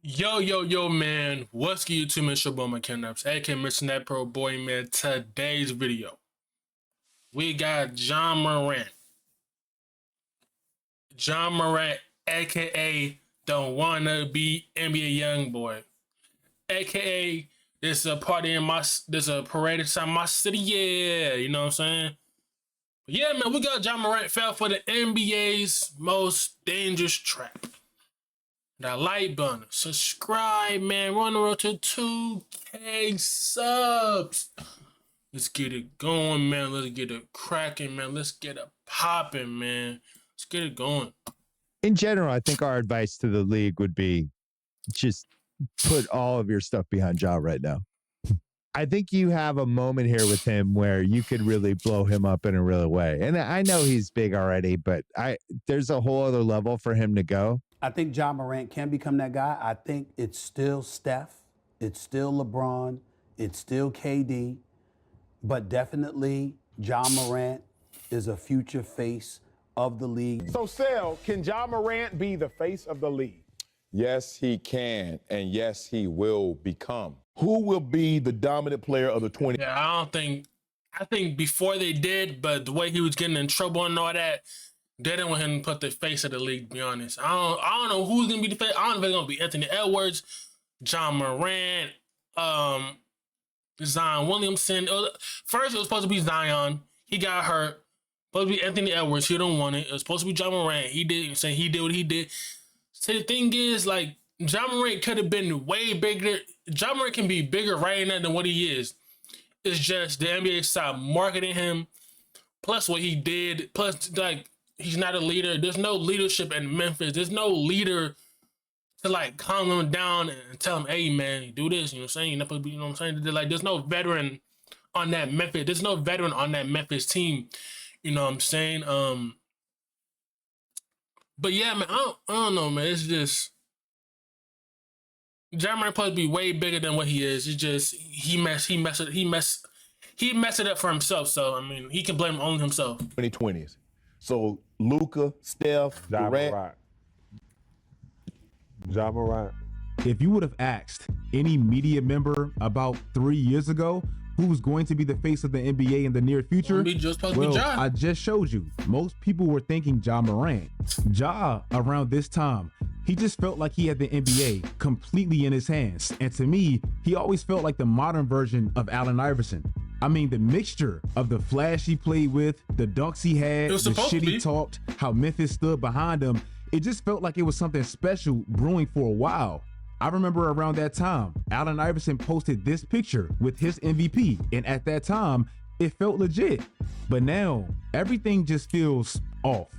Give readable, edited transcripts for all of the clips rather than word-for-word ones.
Yo, man. What's good, YouTube? It's your boy, McKennaps, aka Mr. Net Pro Boy, man. Today's video, we got John Morant. John Morant, aka the wanna be NBA young boy. AKA, there's a parade inside my city, yeah. You know what I'm saying? But yeah, man, we got John Morant fell for the NBA's most dangerous trap. That like button, subscribe, man. We're on the road to 2K subs. Let's get it going, man. Let's get it cracking, man. Let's get it popping, man. Let's get it going. In general, I think our advice to the league would be just put all of your stuff behind Ja right now. I think you have a moment here with him where you could really blow him up in a real way. And I know he's big already, but there's a whole other level for him to go. I think John Morant can become that guy. I think it's still Steph, it's still LeBron, it's still KD, but definitely John Morant is a future face of the league. So, Sel, can John Morant be the face of the league? Yes, he can, and yes, he will become. Who will be the dominant player of the 20? Yeah, I think before they did, but the way he was getting in trouble and all that, they didn't want him to put the face of the league, to be honest. I don't know who's going to be the face. I don't know if it's going to be Anthony Edwards, John Morant, Zion Williamson. First, it was supposed to be Zion. He got hurt. Supposed to be Anthony Edwards. He don't want it. It was supposed to be John Morant. He did what he did. So the thing is, like, John Morant could have been way bigger. John Morant can be bigger right now than what he is. It's just the NBA stopped marketing him. Plus what he did. Plus, like, he's not a leader. There's no leadership in Memphis. There's no leader to, like, calm him down and tell him, hey, man, do this. You know what I'm saying? You're not supposed to be, you know what I'm saying? Like, there's no veteran on that Memphis. There's no veteran on that Memphis team. You know what I'm saying? But yeah, man, I don't know, man. It's just John Morant supposed to be way bigger than what he is. It's just he messed it up for himself. So I mean, he can blame only himself. 2020s. So Luka, Steph, Durant. John Morant. If you would have asked any media member about 3 years ago who was going to be the face of the NBA in the near future, I just showed you. Most people were thinking Ja Morant. Ja, around this time, he just felt like he had the NBA completely in his hands. And to me, he always felt like the modern version of Allen Iverson. I mean, the mixture of the flash he played with, the dunks he had, the shit he talked, how Memphis stood behind him, it just felt like it was something special brewing for a while. I remember around that time, Allen Iverson posted this picture with his MVP, and at that time, it felt legit. But now, everything just feels off.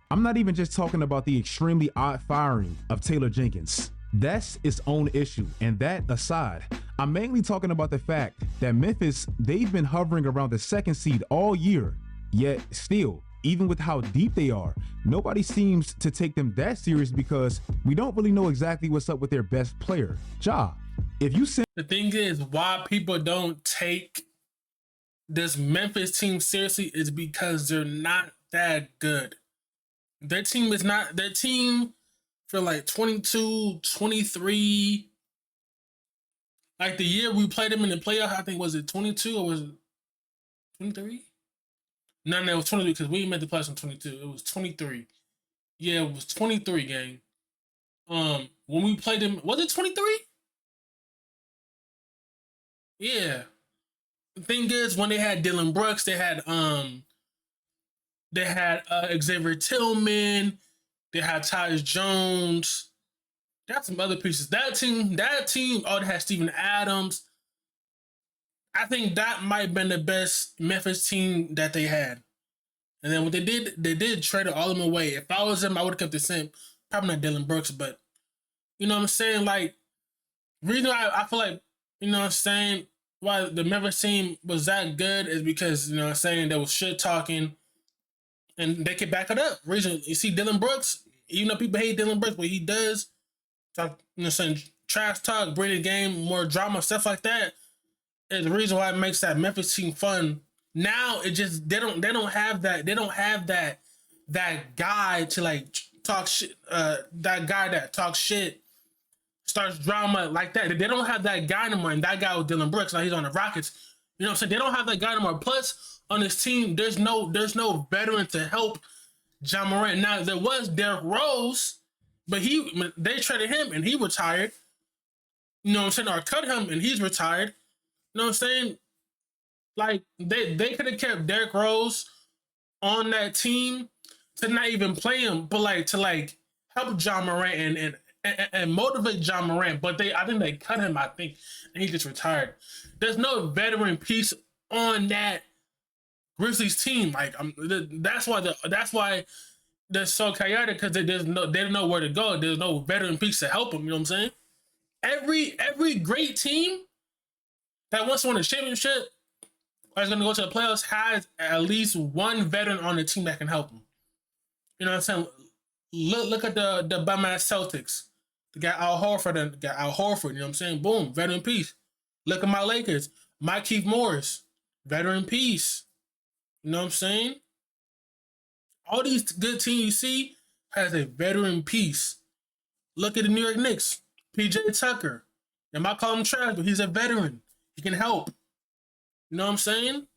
I'm not even just talking about the extremely odd firing of Taylor Jenkins. That's its own issue, and that aside, I'm mainly talking about the fact that Memphis, they've been hovering around the second seed all year, yet still, even with how deep they are, nobody seems to take them that serious because we don't really know exactly what's up with their best player, Ja. If you send the thing is, why people don't take this Memphis team seriously is because they're not that good. Their team is not, their team for like 22, 23, like the year we played them in the playoff, I think, was it 22 or was it 23? No, it was 23 because we made the playoffs in 22. It was 23. Yeah, it was 23, gang. When we played them, was it 23? Yeah. The thing is, when they had Dylan Brooks, they had Xavier Tillman, they had Tyus Jones, they had some other pieces. That team, oh, they had Steven Adams. I think that might have been the best Memphis team that they had. And then what they did trade all of them away. If I was them, I would have kept the same. Probably not Dylan Brooks, but you know what I'm saying? Like, reason why I feel like, you know what I'm saying, why the Memphis team was that good is because, you know what I'm saying, they was shit talking and they could back it up. Reason, you see Dylan Brooks, even though people hate Dylan Brooks, what he does, talk, you know what I'm saying, trash talk, bring the game, more drama, stuff like that, is the reason why it makes that Memphis team fun. Now it just they don't have that guy to like talk shit, that guy that talks shit starts drama like that. They don't have that guy anymore, and that guy was Dylan Brooks. Now he's on the Rockets. You know what I'm saying? They don't have that guy anymore. Plus, on this team, there's no veteran to help Ja Morant. Now, there was Derrick Rose, but they traded him, and he retired. You know what I'm saying? Or cut him, and he's retired. You know what I'm saying? Like, they could have kept Derrick Rose on that team to not even play him, but like to like help Ja Morant and motivate Ja Morant. But I think they cut him, and he just retired. There's no veteran piece on that Grizzlies team. Like, that's why they're so chaotic, because they don't know where to go. There's no veteran piece to help them. You know what I'm saying? Every great team that wants to win a championship or is going to go to the playoffs has at least one veteran on the team that can help them. You know what I'm saying? Look at the bum ass Celtics. They got Al Horford. You know what I'm saying? Boom, veteran piece. Look at my Lakers. Keith Morris, veteran piece. You know what I'm saying? All these good teams you see has a veteran piece. Look at the New York Knicks. PJ Tucker. And I call him trash, but he's a veteran. He can help. You know what I'm saying?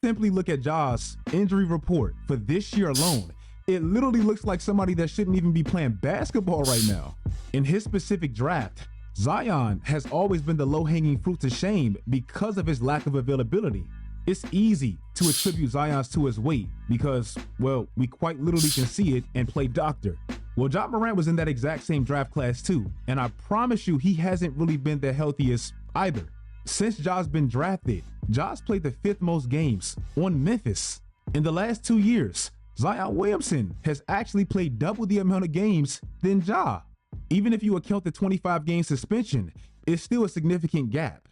Simply look at Ja's injury report for this year alone. It literally looks like somebody that shouldn't even be playing basketball right now. In his specific draft, Zion has always been the low-hanging fruit to shame because of his lack of availability. It's easy to attribute Zion's to his weight because, well, we quite literally can see it and play doctor. Well, Ja Morant was in that exact same draft class too, and I promise you he hasn't really been the healthiest either. Since Ja's been drafted, Ja's played the 5th most games on Memphis. In the last 2 years, Zion Williamson has actually played double the amount of games than Ja. Even if you account the 25-game suspension, it's still a significant gap.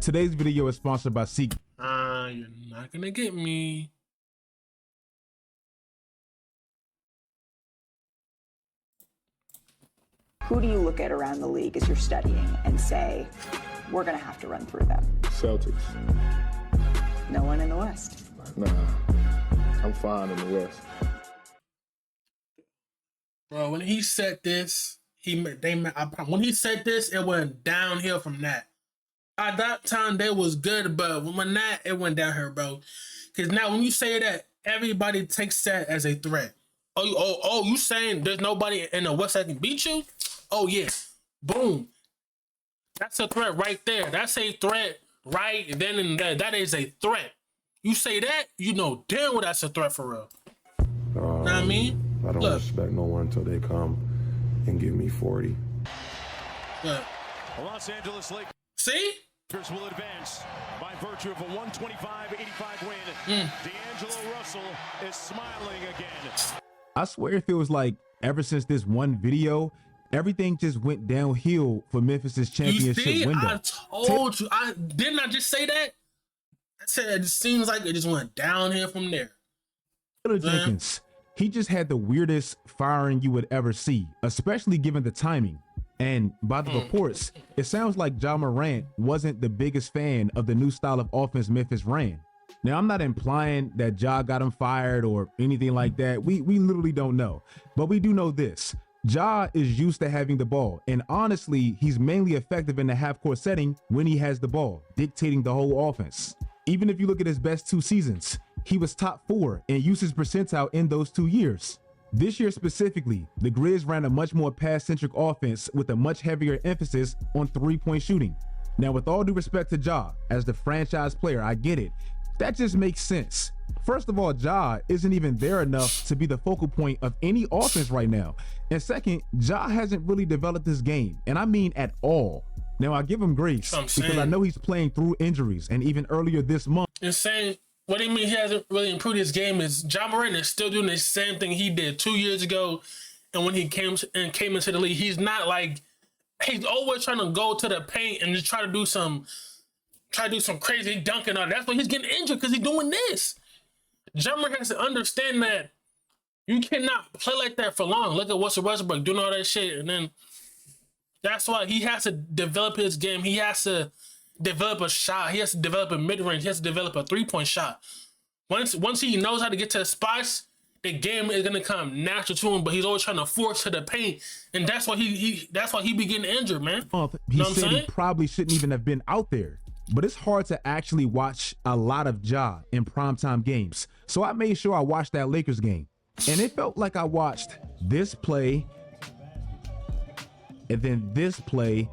Today's video is sponsored by Seek. You're not gonna get me. Who do you look at around the league as you're studying and say, we're gonna have to run through them? Celtics. No one in the West? Nah, I'm fine in the West. Bro, when he said this, when he said this, it went downhill from that. At that time, they was good, but when that, it went downhill, bro. Because now when you say that, everybody takes that as a threat. You saying there's nobody in the West that can beat you? Oh, yeah. Boom. That's a threat right there. That's a threat right then and there. That is a threat. You say that, you know damn well that's a threat for real. Know what I mean? I don't respect no one until they come and give me 40. Look. Los Angeles Lakers. See? Will advance by virtue of a 125-85 win. D'Angelo Russell is smiling again. I swear it feels like ever since this one video, everything just went downhill for Memphis's championship window. I told you. Didn't I just say that? I said it seems like it just went downhill from there. Taylor Jenkins, he just had the weirdest firing you would ever see, especially given the timing. And by the reports, it sounds like Ja Morant wasn't the biggest fan of the new style of offense Memphis ran. Now, I'm not implying that Ja got him fired or anything like that. We literally don't know. But we do know this. Ja is used to having the ball. And honestly, he's mainly effective in the half-court setting when he has the ball, dictating the whole offense. Even if you look at his best 2 seasons, he was top 4 in usage percentile in those 2 years. This year specifically, the Grizz ran a much more pass-centric offense with a much heavier emphasis on 3-point shooting. Now, with all due respect to Ja, as the franchise player, I get it. That just makes sense. First of all, Ja isn't even there enough to be the focal point of any offense right now. And second, Ja hasn't really developed his game, and I mean at all. Now, I give him grace because I know he's playing through injuries, and even earlier this month. Insane. What do you mean he hasn't really improved his game? Is Ja Morant is still doing the same thing he did 2 years ago, and when he came into the league, he's not like, he's always trying to go to the paint and just try to do some crazy dunking on it. That's why he's getting injured, because he's doing this. Ja Morant has to understand that you cannot play like that for long. Look at Russell Westbrook doing all that shit, and then that's why he has to develop his game. He has to develop a shot. He has to develop a mid-range. He has to develop a 3-point shot. Once he knows how to get to the spots the game is gonna come natural to him, but he's always trying to force to the paint, and that's why that's why he be getting injured, man. He said he probably shouldn't even have been out there, but it's hard to actually watch a lot of Ja in primetime games. So I made sure I watched that Lakers game, and it felt like I watched this play, and then this play,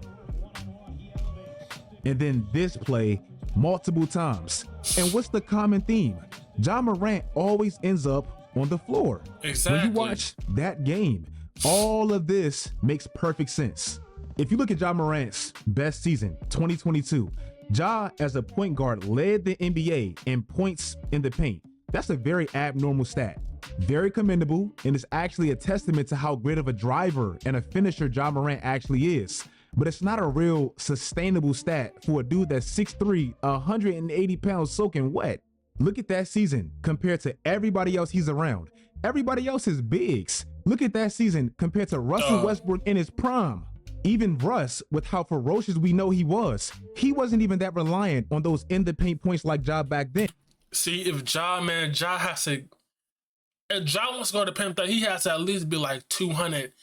and then this play multiple times. And what's the common theme? Ja Morant always ends up on the floor. Exactly. When you watch that game, all of this makes perfect sense. If you look at Ja Morant's best season, 2022, Ja as a point guard led the NBA in points in the paint. That's a very abnormal stat. Very commendable, and it's actually a testament to how great of a driver and a finisher Ja Morant actually is. But it's not a real sustainable stat for a dude that's 6'3", 180 pounds soaking wet. Look at that season compared to everybody else he's around. Everybody else is bigs. Look at that season compared to Russell Westbrook in his prime. Even Russ, with how ferocious we know he wasn't even that reliant on those in the paint points like Ja back then. See, if Ja has to, if Ja wants to go to paint, he has to at least be like 200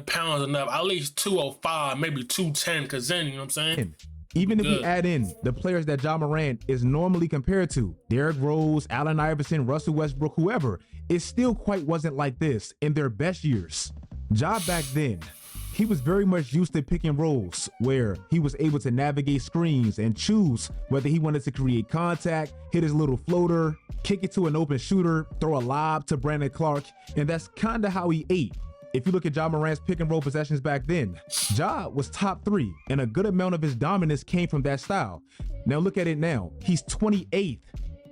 pounds enough, at least 205, maybe 210, because then, you know what I'm saying? Even if we add in the players that Ja Morant is normally compared to, Derrick Rose, Allen Iverson, Russell Westbrook, whoever, it still quite wasn't like this in their best years. Ja back then, he was very much used to pick and rolls where he was able to navigate screens and choose whether he wanted to create contact, hit his little floater, kick it to an open shooter, throw a lob to Brandon Clark, and that's kind of how he ate. If you look at Ja Morant's pick and roll possessions back then, Ja was top 3, and a good amount of his dominance came from that style. Now look at it now. He's 28th.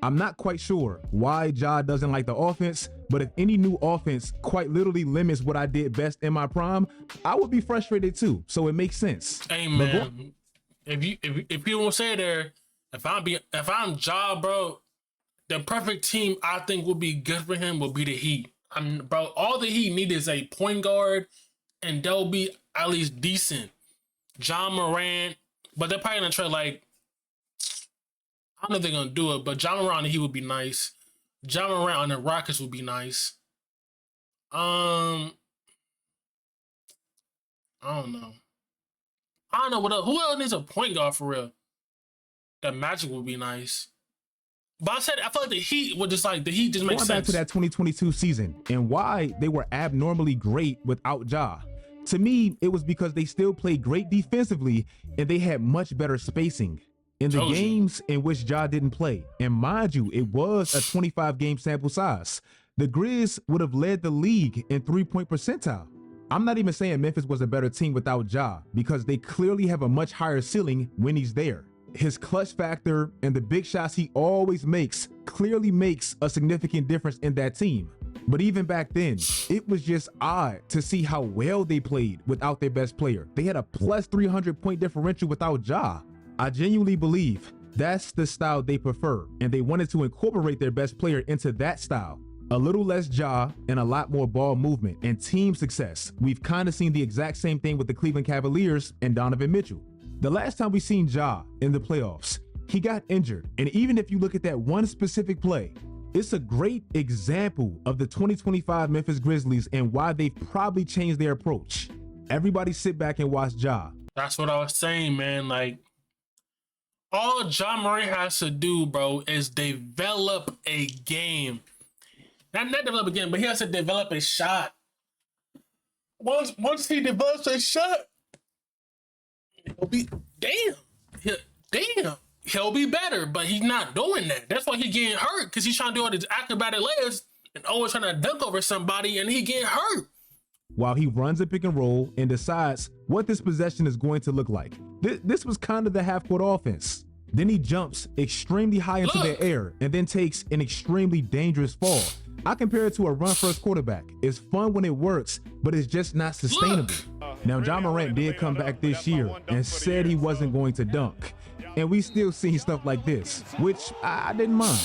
I'm not quite sure why Ja doesn't like the offense, but if any new offense quite literally limits what I did best in my prime, I would be frustrated too. So it makes sense. Hey man, if people will say there, if I'm Ja, bro, the perfect team I think would be good for him will be the Heat. Bro, all the Heat need is a point guard, and they'll be at least decent. Ja Morant, but they're probably gonna try like, I don't know if they're gonna do it, but Ja Morant on the Heat would be nice. Ja Morant on the Rockets would be nice. I don't know. What else. Who else needs a point guard for real? The Magic would be nice. But I feel like the Heat would just makes sense. Going back to that 2022 season and why they were abnormally great without Ja. To me, it was because they still played great defensively and they had much better spacing. In the games in which Ja didn't play, and mind you, it was a 25-game sample size, the Grizz would have led the league in 3-point percentile. I'm not even saying Memphis was a better team without Ja, because they clearly have a much higher ceiling when he's there. His clutch factor and the big shots he always makes clearly makes a significant difference in that team. But even back then, it was just odd to see how well they played without their best player. They had a plus 300-point differential without Ja. I genuinely believe that's the style they prefer, and they wanted to incorporate their best player into that style. A little less Ja and a lot more ball movement and team success. We've kind of seen the exact same thing with the Cleveland Cavaliers and Donovan Mitchell. The last time we seen Ja in the playoffs, he got injured, and even if you look at that one specific play, it's a great example of the 2025 Memphis Grizzlies and why they've probably changed their approach. Everybody sit back and watch Ja. That's what I was saying, man. Like, all Ja Morant has to do, bro, is develop a game. Not develop a game, but he has to develop a shot. Once he develops a shot, he'll be he'll be better. But he's not doing that. That's why he's getting hurt, because he's trying to do all these acrobatic layers and always trying to dunk over somebody, and he getting hurt. While he runs a pick and roll and decides what this possession is going to look like. This was kind of the half-court offense. Then he jumps extremely high into the air and then takes an extremely dangerous fall. I compare it to a run-first quarterback. It's fun when it works, but it's just not sustainable. Now, Ja Morant did come back this year and said he wasn't going to dunk. And we still see stuff like this, which I didn't mind.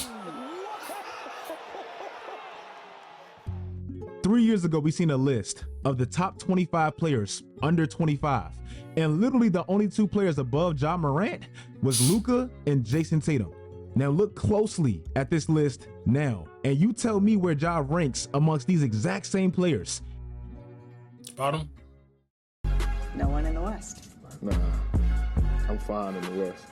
3 years ago, we seen a list of the top 25 players under 25. And literally the only 2 players above Ja Morant was Luka and Jason Tatum. Now look closely at this list now. And you tell me where Ja ranks amongst these exact same players. Bottom? No one in the West. Nah, I'm fine in the West.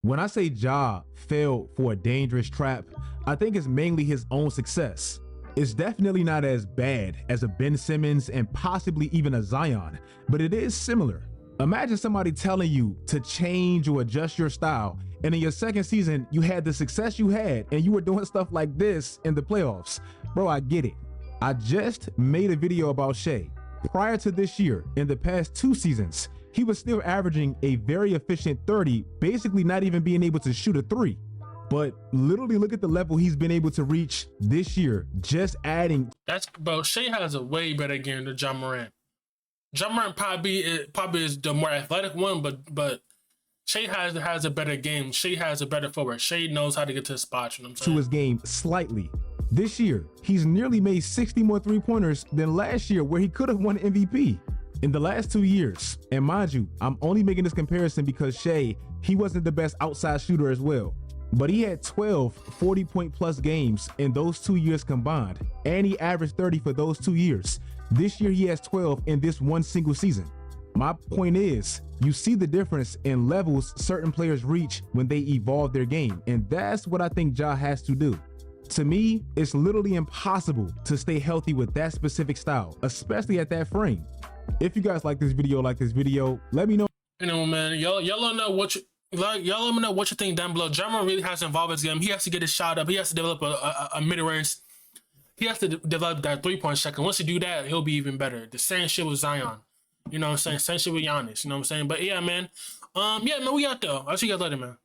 When I say Ja fell for a dangerous trap, I think it's mainly his own success. It's definitely not as bad as a Ben Simmons and possibly even a Zion, but it is similar. Imagine somebody telling you to change or adjust your style, and in your second season, you had the success you had and you were doing stuff like this in the playoffs. Bro, I get it. I just made a video about Shai. Prior to this year, in the past 2 seasons, he was still averaging a very efficient 30, basically not even being able to shoot a 3. But literally look at the level he's been able to reach this year, just adding. Bro, Shai has a way better game than Ja Morant. Ja Morant probably is the more athletic one, but Shai has a better game. Shai has a better forward. Shai knows how to get to the spots, you know what I'm saying? To his game slightly. This year, he's nearly made 60 more three-pointers than last year, where he could have won MVP. In the last 2 years, and mind you, I'm only making this comparison because Shai, he wasn't the best outside shooter as well. But he had 12 40-point-plus games in those 2 years combined, and he averaged 30 for those 2 years. This year, he has 12 in this one single season. My point is, you see the difference in levels certain players reach when they evolve their game, and that's what I think Ja has to do. To me, it's literally impossible to stay healthy with that specific style, especially at that frame. If you guys like this video, let me know. You know, man, y'all let me know what you like. Y'all let me know what you think down below. Ja Morant really has to involve his game. He has to get his shot up. He has to develop a mid-range. He has to develop that 3-point shot. Once he do that, he'll be even better. The same shit with Zion. You know what I'm saying? Same shit with Giannis. You know what I'm saying? But yeah, man. Yeah, man, we out there. I'll see you guys later, man.